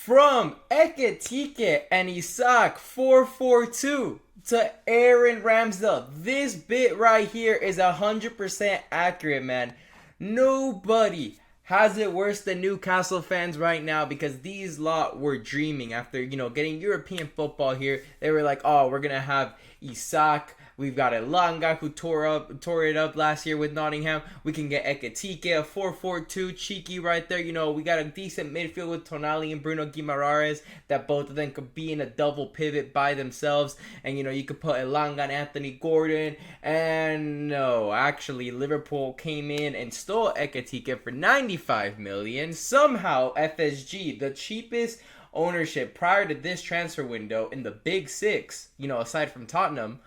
From Ekitike and Isak 442 to Aaron Ramsdale. This bit right here is 100% accurate, man. Nobody has it worse than Newcastle fans right now because these lot were dreaming after, getting European football here. They were like, oh, we're going to have Isak. We've got Elanga who tore it up last year with Nottingham. We can get Ekitike, a 4-4-2, cheeky right there. We got a decent midfield with Tonali and Bruno Guimaraes that both of them could be in a double pivot by themselves. And, you could put Elanga and Anthony Gordon. And no, actually, Liverpool came in and stole Ekitike for 95 million. Somehow, FSG, the cheapest ownership prior to this transfer window in the Big Six, aside from Tottenham,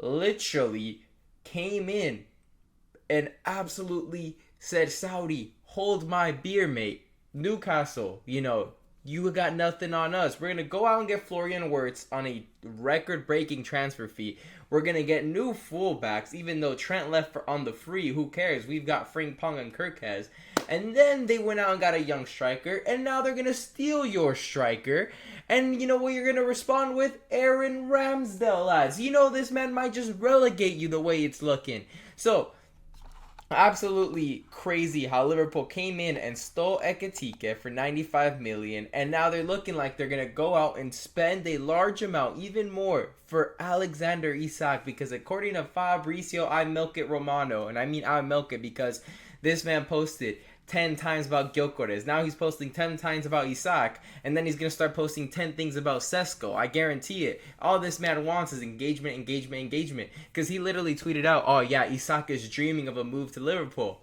literally came in and absolutely said, Saudi, hold my beer, mate. Newcastle, you got nothing on us. We're going to go out and get Florian Wirtz on a record-breaking transfer fee. We're going to get new fullbacks, even though Trent left on the free. Who cares? We've got Frimpong and Kirkez. And then they went out and got a young striker, and now they're going to steal your striker. And you know what you're going to respond with? Aaron Ramsdale, lads. This man might just relegate you the way it's looking. So, absolutely crazy how Liverpool came in and stole Ekitike for 95 million, and now they're looking like they're going to go out and spend a large amount, even more, for Alexander Isak, because according to Fabrizio I Milk It Romano, and I mean I Milk It because this man posted 10 times about Gyökeres. Now he's posting 10 times about Isak, and then he's going to start posting 10 things about Sesko. I guarantee it. All this man wants is engagement, engagement, engagement. Because he literally tweeted out, oh yeah, Isak is dreaming of a move to Liverpool.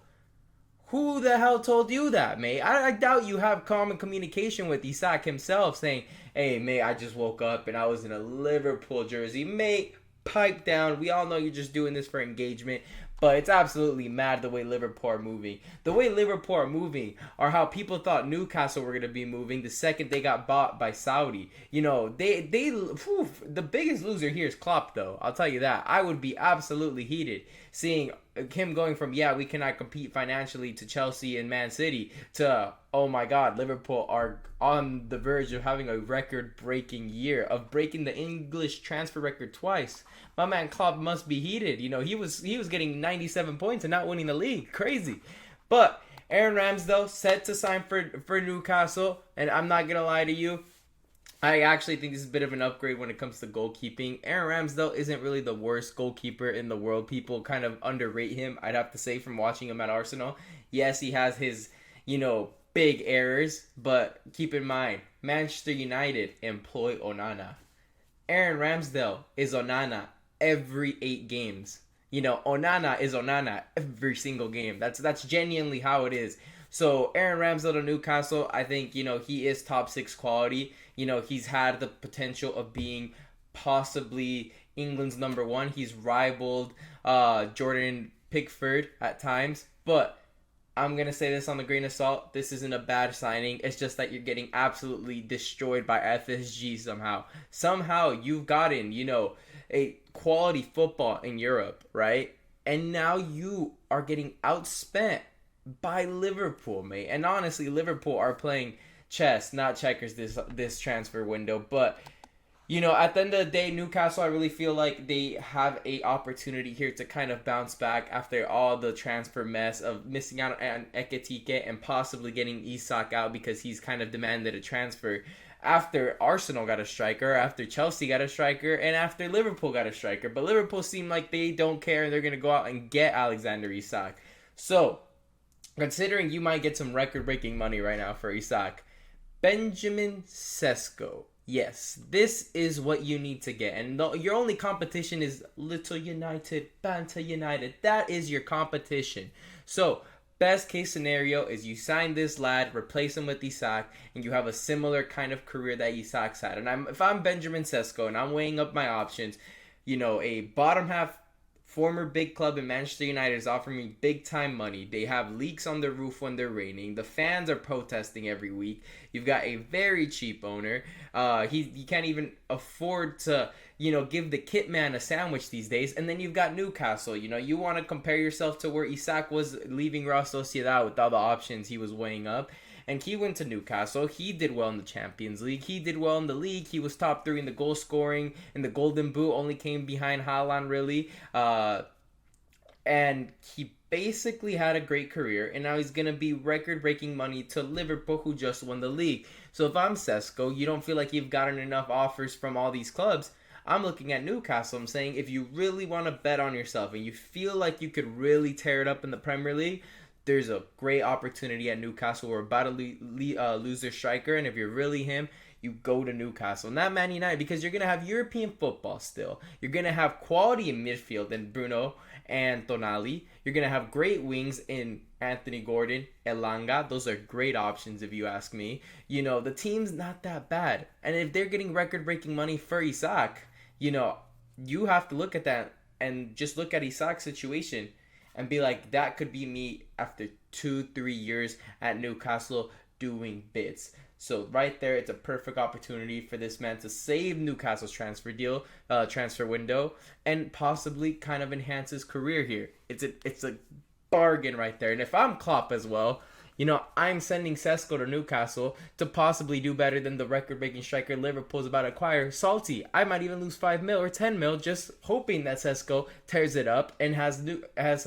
Who the hell told you that, mate? I doubt you have common communication with Isak himself saying, hey, mate, I just woke up and I was in a Liverpool jersey. Mate, pipe down. We all know you're just doing this for engagement. But it's absolutely mad the way Liverpool are moving. The way Liverpool are moving are how people thought Newcastle were going to be moving the second they got bought by Saudi. The biggest loser here is Klopp, though. I'll tell you that. I would be absolutely heated seeing him going from, yeah, we cannot compete financially to Chelsea and Man City to, oh my God, Liverpool are on the verge of having a record-breaking year, of breaking the English transfer record twice. My man Klopp must be heated. He was getting 97 points and not winning the league. Crazy. But Aaron Ramsdale set to sign for Newcastle, and I'm not going to lie to you, I actually think this is a bit of an upgrade when it comes to goalkeeping. Aaron Ramsdale isn't really the worst goalkeeper in the world. People kind of underrate him, I'd have to say, from watching him at Arsenal. Yes, he has his, big errors, but keep in mind, Manchester United employ Onana. Aaron Ramsdale is Onana every 8 games. Onana is Onana every single game. That's genuinely how it is. So Aaron Ramsdale to Newcastle, I think, he is top 6 quality. He's had the potential of being possibly England's number 1. He's rivaled Jordan Pickford at times. But I'm going to say this on the grain of salt. This isn't a bad signing. It's just that you're getting absolutely destroyed by FSG somehow. Somehow you've gotten, a quality football in Europe, right? And now you are getting outspent by Liverpool, mate. And honestly, Liverpool are playing chess, not checkers this transfer window. But, at the end of the day, Newcastle, I really feel like they have a opportunity here to kind of bounce back after all the transfer mess of missing out on Ekitike and possibly getting Isak out because he's kind of demanded a transfer. After Arsenal got a striker, after Chelsea got a striker, and after Liverpool got a striker. But Liverpool seem like they don't care and they're going to go out and get Alexander Isak. So, considering you might get some record-breaking money right now for Isak, Benjamin Sesko. Yes, this is what you need to get. And your only competition is Little United, Banta United. That is your competition. So, best case scenario is you sign this lad, replace him with Isak, and you have a similar kind of career that Isak's had. And if I'm Benjamin Sesko and I'm weighing up my options, a bottom half former big club in Manchester United is offering me big time money. They have leaks on the roof when they're raining. The fans are protesting every week. You've got a very cheap owner. He can't even afford to, give the kit man a sandwich these days. And then you've got Newcastle. You want to compare yourself to where Isak was leaving Real Sociedad with all the options he was weighing up. and he went to Newcastle. He did well in the Champions League. He did well in the league. He was top 3 in the goal scoring, and the Golden Boot only came behind Haaland, really. And he basically had a great career, and now he's going to be record-breaking money to Liverpool, who just won the league. So if I'm Sesko, you don't feel like you've gotten enough offers from all these clubs. I'm looking at Newcastle. I'm saying if you really want to bet on yourself and you feel like you could really tear it up in the Premier League, there's a great opportunity at Newcastle. We're about to lose their striker, and if you're really him, you go to Newcastle, not Man United, because you're going to have European football still. You're going to have quality in midfield in Bruno and Tonali. You're going to have great wings in Anthony Gordon, Elanga. Those are great options if you ask me. You know, the team's not that bad. And if they're getting record-breaking money for Isak, you know, you have to look at that and just look at Isak's situation and be like, that could be me after 2-3 years at Newcastle doing bits. So right there, it's a perfect opportunity for this man to save Newcastle's transfer window, and possibly kind of enhance his career here. It's a bargain right there. And if I'm Klopp as well, you know, I'm sending Sesko to Newcastle to possibly do better than the record-breaking striker Liverpool's about to acquire. Salty. I might even lose 5 mil or 10 mil just hoping that Sesko tears it up and has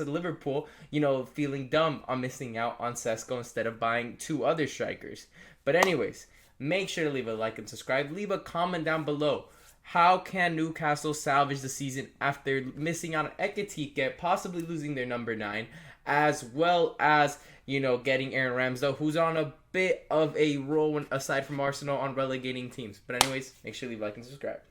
Liverpool, you know, feeling dumb on missing out on Sesko instead of buying 2 other strikers. But anyways, make sure to leave a like and subscribe. Leave a comment down below. How can Newcastle salvage the season after missing out on Ekitike, possibly losing their number 9, as well as, you know, getting Aaron Ramsdale, who's on a bit of a roll aside from Arsenal on relegating teams. But anyways, make sure to leave a like and subscribe.